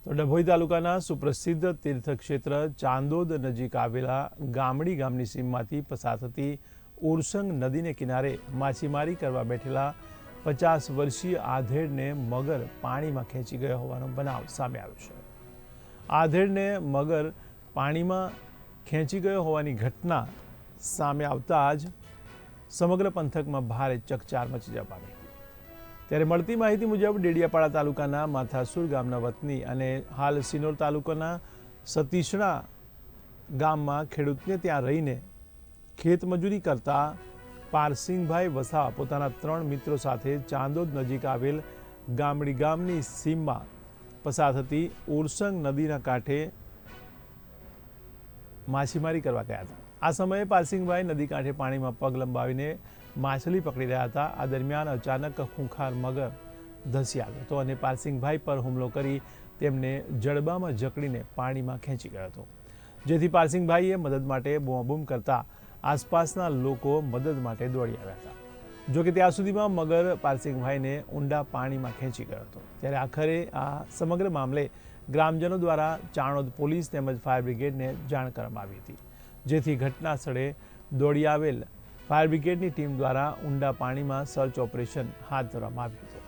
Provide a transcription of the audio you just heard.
તો ડભોઈ તાલુકાના સુપ્રસિદ્ધ તીર્થક્ષેત્ર ચાંદોદ નજીક આવેલા ગામડી ગામની સીમમાંથી પસાર થતી ઉરસંગ નદીને કિનારે માછીમારી કરવા બેઠેલા 50 વર્ષીય આધેડને મગર પાણીમાં ખેંચી ગયો હોવાનો બનાવ સામે આવ્યો છે. આધેડને મગર પાણીમાં ખેંચી ગયો હોવાની ઘટના સામે આવતા જ સમગ્ર પંથકમાં ભારે ચકચાર મચી જવા પામી હતી. ત્યારે મળતી માહિતી મુજબ ડેડિયાપાડા તાલુકાના માથાસુર ગામના વતની અને હાલ સિનોર તાલુકાના સતીશણા ગામમાં ખેડૂતને ત્યાં રહીને ખેતમજૂરી કરતા પારસિંગભાઈ વસાવા પોતાના 3 મિત્રો સાથે ચાંદોદ નજીક આવેલ ગામડી ગામની સીમમાં પસાર થતી ઉરસંગ નદીના કાંઠે માછીમારી કરવા ગયા હતા. આ સમયે પારસિંગભાઈ નદી કાંઠે પાણીમાં પગ લંબાવીને માછલી પકડી રહ્યા હતા. આ દરમિયાન અચાનક ખૂંખાર મગર ધસી આવ્યો હતો અને પારસિંગભાઈ પર હુમલો કરી તેમને જડબામાં જકડીને પાણીમાં ખેંચી ગયો હતો, જેથી પારસિંગભાઈએ મદદ માટે બૂમાબૂમ કરતા આસપાસના લોકો મદદ માટે દોડી આવ્યા હતા. જો કે ત્યાં સુધીમાં મગર પારસિંગભાઈને ઊંડા પાણીમાં ખેંચી ગયો હતો. ત્યારે આખરે આ સમગ્ર મામલે ગ્રામજનો દ્વારા ચાણોદ પોલીસ તેમજ ફાયર બ્રિગેડને જાણ કરવામાં આવી હતી, જેથી ઘટના સ્થળે દોડી આવેલ ફાયર બ્રિગેડની ટીમ દ્વારા ઊંડા પાણીમાં સર્ચ ઓપરેશન હાથ ધરવામાં આવ્યું હતું.